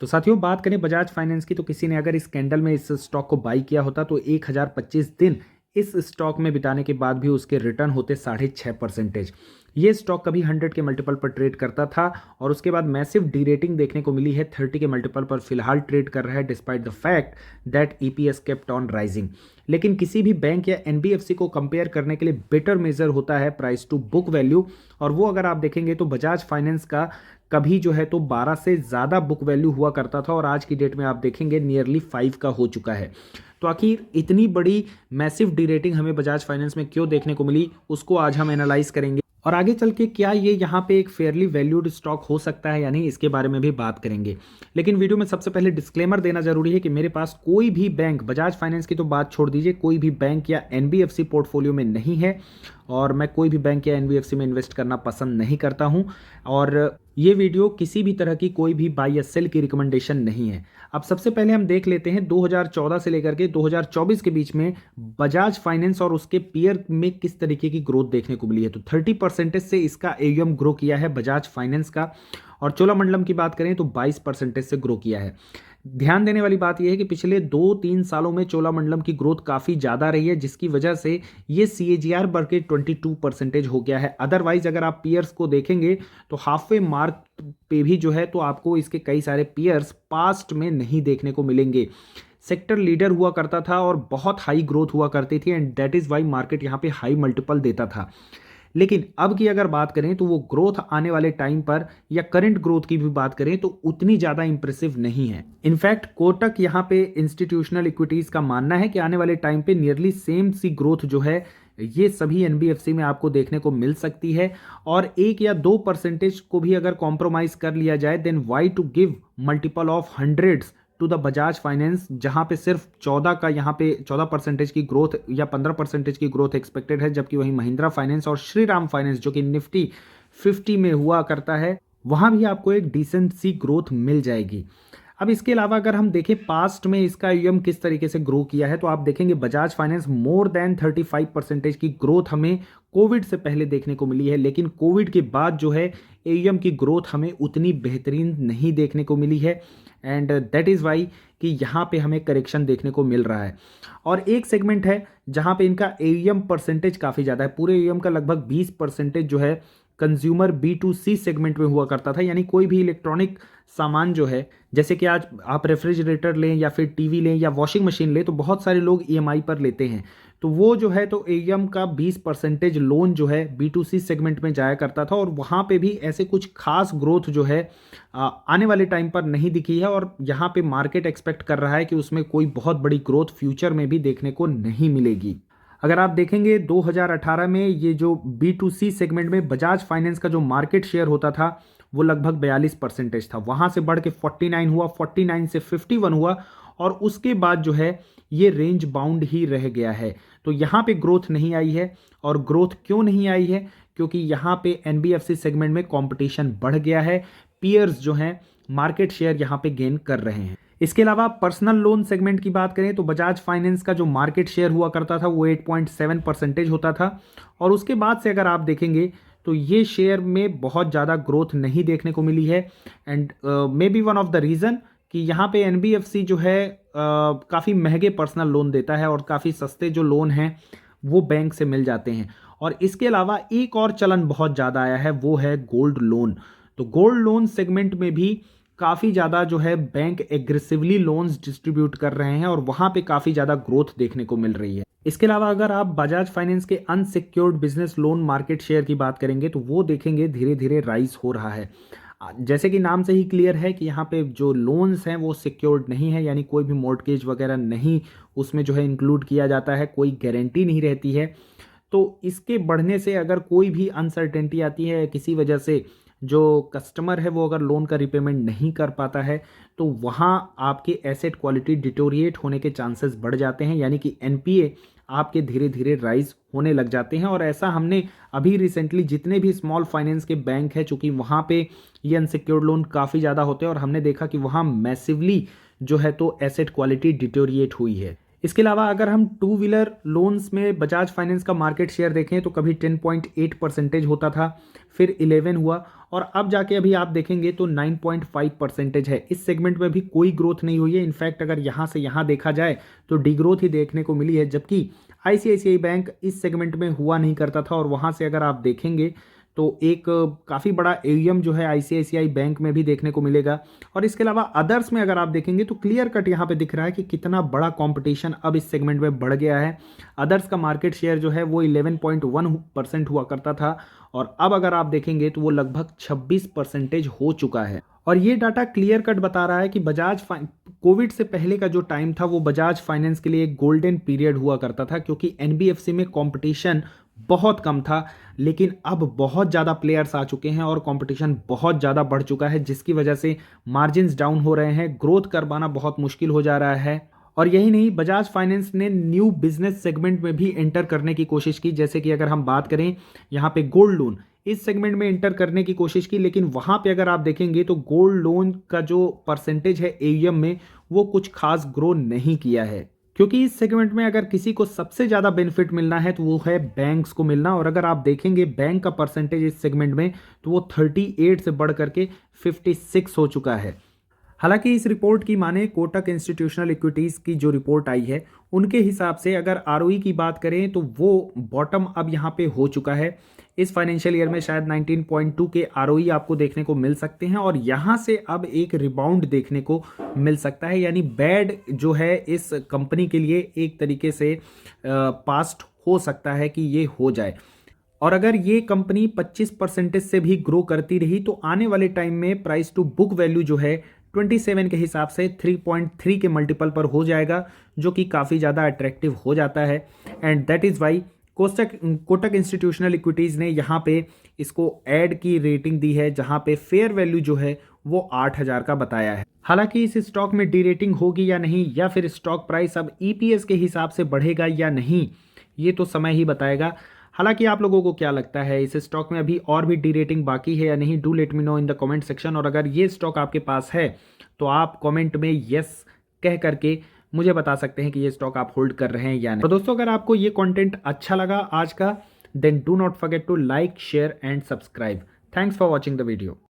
तो साथियों, बात करें बजाज फाइनेंस की, तो किसी ने अगर इस कैंडल में इस स्टॉक को बाई किया होता तो 1025 दिन इस स्टॉक में बिताने के बाद भी उसके रिटर्न होते 6.5%। ये स्टॉक कभी 100 के मल्टीपल पर ट्रेड करता था और उसके बाद मैसिव डी रेटिंग देखने को मिली है। 30 के मल्टीपल पर फिलहाल ट्रेड कर रहा है despite the fact that EPS kept on rising. लेकिन किसी भी बैंक या एनबीएफसी को कंपेयर करने के लिए बेटर मेजर होता है प्राइस टू बुक वैल्यू, और वो अगर आप देखेंगे तो बजाज फाइनेंस का कभी जो है तो 12 से ज़्यादा बुक वैल्यू हुआ करता था और आज की डेट में आप देखेंगे नियरली 5 का हो चुका है। तो आखिर इतनी बड़ी मैसिव डी रेटिंग हमें बजाज फाइनेंस में क्यों देखने को मिली, उसको आज हम एनालाइज करेंगे और आगे चल के क्या ये यहाँ पे एक फेयरली वैल्यूड स्टॉक हो सकता है या नहीं, इसके बारे में भी बात करेंगे। लेकिन वीडियो में सबसे पहले डिस्क्लेमर देना जरूरी है कि मेरे पास कोई भी बैंक, बजाज फाइनेंस की तो बात छोड़ दीजिए, कोई भी बैंक या एनबीएफसी पोर्टफोलियो में नहीं है और मैं कोई भी बैंक या एनबीएफसी में इन्वेस्ट करना पसंद नहीं करता हूं। और ये वीडियो किसी भी तरह की कोई भी बाई या सेल की रिकमेंडेशन नहीं है। अब सबसे पहले हम देख लेते हैं 2014 से लेकर के 2024 के बीच में बजाज फाइनेंस और उसके पीयर में किस तरीके की ग्रोथ देखने को मिली है। तो 30% से इसका एयूएम ग्रो किया है बजाज फाइनेंस का, और चोलामंडलम की बात करें तो 22% से ग्रो किया है। ध्यान देने वाली बात यह है कि पिछले 2-3 सालों में चोलामंडलम की ग्रोथ काफ़ी ज़्यादा रही है, जिसकी वजह से ये CAGR बढ़ के 22% हो गया है। अदरवाइज अगर आप पीयर्स को देखेंगे तो हाफवे मार्क पे भी जो है तो आपको इसके कई सारे पीयर्स पास्ट में नहीं देखने को मिलेंगे। सेक्टर लीडर हुआ करता था और बहुत हाई ग्रोथ हुआ करती थी and that is why market यहाँ पे हाई मल्टीपल देता था। लेकिन अब की अगर बात करें तो वो ग्रोथ आने वाले टाइम पर या करंट ग्रोथ की भी बात करें तो उतनी ज़्यादा इंप्रेसिव नहीं है। इनफैक्ट कोटक यहाँ पे इंस्टीट्यूशनल इक्विटीज़ का मानना है कि आने वाले टाइम पे नियरली सेम सी ग्रोथ जो है ये सभी एनबीएफसी में आपको देखने को मिल सकती है। और 1 या 2% को भी अगर कॉम्प्रोमाइज कर लिया जाए then why to give multiple of hundreds to the Bajaj Finance, जहां पे सिर्फ 14 का यहाँ पे 14% की ग्रोथ या 15% की ग्रोथ एक्सपेक्टेड है, जबकि वहीं महिंद्रा फाइनेंस और श्रीराम फाइनेंस जो कि निफ्टी 50 में हुआ करता है वहां भी आपको एक डिसेंट सी ग्रोथ मिल जाएगी। अब इसके अलावा अगर हम देखें पास्ट में इसका यूएम किस तरीके से ग्रो किया है तो आप देखेंगे बजाज फाइनेंस मोर देन 35% की ग्रोथ हमें कोविड से पहले देखने को मिली है, लेकिन कोविड के बाद जो है एयूएम की ग्रोथ हमें उतनी बेहतरीन नहीं देखने को मिली है एंड दैट इज़ वाई कि यहाँ पे हमें करेक्शन देखने को मिल रहा है। और एक सेगमेंट है जहाँ पे इनका एयूएम परसेंटेज काफ़ी ज़्यादा है, पूरे एयूएम का लगभग 20% जो है कंज्यूमर B2C सेगमेंट में हुआ करता था, यानी कोई भी इलेक्ट्रॉनिक सामान जो है, जैसे कि आज आप रेफ्रिजरेटर लें या फिर टीवी लें या वॉशिंग मशीन लें तो बहुत सारे लोग ईएमआई पर लेते हैं। तो वो जो है तो एयूएम का 20% लोन जो है B2C सेगमेंट में जाया करता था और वहाँ पे भी ऐसे कुछ खास ग्रोथ जो है आने वाले टाइम पर नहीं दिखी है और यहाँ पे मार्केट एक्सपेक्ट कर रहा है कि उसमें कोई बहुत बड़ी ग्रोथ फ्यूचर में भी देखने को नहीं मिलेगी। अगर आप देखेंगे 2018 में ये जो B2C सेगमेंट में बजाज फाइनेंस का जो मार्केट शेयर होता था वो लगभग 42% था, वहाँ से बढ़ के 49 हुआ, 49 से 51 हुआ और उसके बाद जो है ये रेंज बाउंड ही रह गया है। तो यहाँ पे ग्रोथ नहीं आई है और ग्रोथ क्यों नहीं आई है, क्योंकि यहाँ पे एनबीएफसी सेगमेंट में कंपटीशन बढ़ गया है, पीयर्स जो हैं मार्केट शेयर यहाँ पे गेन कर रहे हैं। इसके अलावा पर्सनल लोन सेगमेंट की बात करें तो बजाज फाइनेंस का जो मार्केट शेयर हुआ करता था वो 8.7% होता था और उसके बाद से अगर आप देखेंगे तो ये शेयर में बहुत ज़्यादा ग्रोथ नहीं देखने को मिली है and may be one of the reason कि यहाँ पे एनबीएफसी जो है काफ़ी महंगे पर्सनल लोन देता है और काफ़ी सस्ते जो लोन हैं वो बैंक से मिल जाते हैं। और इसके अलावा एक और चलन बहुत ज़्यादा आया है वो है गोल्ड लोन। तो गोल्ड लोन सेगमेंट में भी काफ़ी ज़्यादा जो है बैंक एग्रेसिवली लोन्स डिस्ट्रीब्यूट कर रहे हैं और वहाँ पे काफ़ी ज़्यादा ग्रोथ देखने को मिल रही है। इसके अलावा अगर आप बजाज फाइनेंस के unsecured business loan market share की बात करेंगे तो वो देखेंगे धीरे धीरे राइज हो रहा है। जैसे कि नाम से ही क्लियर है कि यहाँ पे जो लोन्स हैं वो सिक्योर्ड नहीं है, यानी कोई भी मॉर्टगेज वगैरह नहीं उसमें जो है इंक्लूड किया जाता है, कोई गारंटी नहीं रहती है। तो इसके बढ़ने से अगर कोई भी अनसर्टेनिटी आती है किसी वजह से जो कस्टमर है वो अगर लोन का रिपेमेंट नहीं कर पाता है तो वहाँ आपके एसेट क्वालिटी डिटोरिएट होने के चांसेस बढ़ जाते हैं, यानी कि एनपीए आपके धीरे धीरे राइज होने लग जाते हैं। और ऐसा हमने अभी रिसेंटली जितने भी स्मॉल फाइनेंस के बैंक हैं, चूँकि वहाँ पे ये अनसिक्योर्ड लोन काफ़ी ज़्यादा होते हैं और हमने देखा कि वहाँ मैसिवली जो है तो एसेट क्वालिटी डिटोरिएट हुई है। इसके अलावा अगर हम टू व्हीलर लोन्स में बजाज फाइनेंस का मार्केट शेयर देखें तो कभी 10.8% होता था, फिर 11 हुआ और अब जाके अभी आप देखेंगे तो 9.5% है। इस सेगमेंट में भी कोई ग्रोथ नहीं हुई है। इनफैक्ट अगर यहाँ से यहाँ देखा जाए तो डिग्रोथ ही देखने को मिली है, जबकि आईसीआईसीआई बैंक इस सेगमेंट में हुआ नहीं करता था और वहाँ से अगर आप देखेंगे तो एक काफ़ी बड़ा एयूएम जो है आईसीआईसीआई बैंक में भी देखने को मिलेगा। और इसके अलावा अदर्स में अगर आप देखेंगे तो क्लियर कट यहाँ पे दिख रहा है कि कितना बड़ा कंपटीशन अब इस सेगमेंट में बढ़ गया है। अदर्स का मार्केट शेयर जो है वो 11.1% हुआ करता था और अब अगर आप देखेंगे तो वो लगभग 26% हो चुका है। और ये डाटा क्लियर कट बता रहा है कि कोविड से पहले का जो टाइम था वो बजाज फाइनेंस के लिए एक गोल्डन पीरियड हुआ करता था, क्योंकि एनबीएफसी में कंपटीशन बहुत कम था। लेकिन अब बहुत ज़्यादा प्लेयर्स आ चुके हैं और कंपटीशन बहुत ज़्यादा बढ़ चुका है, जिसकी वजह से मार्जिन्स डाउन हो रहे हैं, ग्रोथ कर पाना बहुत मुश्किल हो जा रहा है। और यही नहीं, बजाज फाइनेंस ने न्यू बिजनेस सेगमेंट में भी एंटर करने की कोशिश की। जैसे कि अगर हम बात करें यहाँ पे गोल्ड लोन, इस सेगमेंट में एंटर करने की कोशिश की, लेकिन वहाँ पे अगर आप देखेंगे तो गोल्ड लोन का जो परसेंटेज है एयूएम में वो कुछ खास ग्रो नहीं किया है। क्योंकि इस सेगमेंट में अगर किसी को सबसे ज़्यादा बेनिफिट मिलना है तो वो है बैंक्स को मिलना। और अगर आप देखेंगे बैंक का परसेंटेज इस सेगमेंट में तो वो 38 से बढ़ करके 56 हो चुका है। हालांकि इस रिपोर्ट की माने कोटक इंस्टीट्यूशनल इक्विटीज़ की जो रिपोर्ट आई है उनके हिसाब से अगर आरओई की बात करें तो वो बॉटम अब यहाँ पे हो चुका है। इस फाइनेंशियल ईयर में शायद 19.2 के आरओई आपको देखने को मिल सकते हैं और यहाँ से अब एक रिबाउंड देखने को मिल सकता है। यानी बैड जो है इस कंपनी के लिए एक तरीके से पास्ट हो सकता है कि ये हो जाए। और अगर ये कंपनी 25% से भी ग्रो करती रही तो आने वाले टाइम में प्राइस टू बुक वैल्यू जो है 27 के हिसाब से 3.3 के मल्टीपल पर हो जाएगा, जो कि काफ़ी ज़्यादा अट्रैक्टिव हो जाता है। And that is why Kotak institutional equities ने यहाँ पे इसको ऐड की रेटिंग दी है, जहाँ पे फेयर वैल्यू जो है वो 8,000 का बताया है। हालांकि इस स्टॉक में डी रेटिंग होगी या नहीं, या फिर स्टॉक प्राइस अब ईपीएस के हिसाब से बढ़ेगा या नहीं, ये तो समय ही बताएगा। हालांकि आप लोगों को क्या लगता है, इस स्टॉक में अभी और भी डी रेटिंग बाकी है या नहीं? Do let me know in the comment section. और अगर ये स्टॉक आपके पास है तो आप कमेंट में यस कह करके मुझे बता सकते हैं कि ये स्टॉक आप होल्ड कर रहे हैं या नहीं। तो दोस्तों, अगर आपको ये कंटेंट अच्छा लगा आज का, then do not forget to like, share and subscribe. Thanks for watching the video.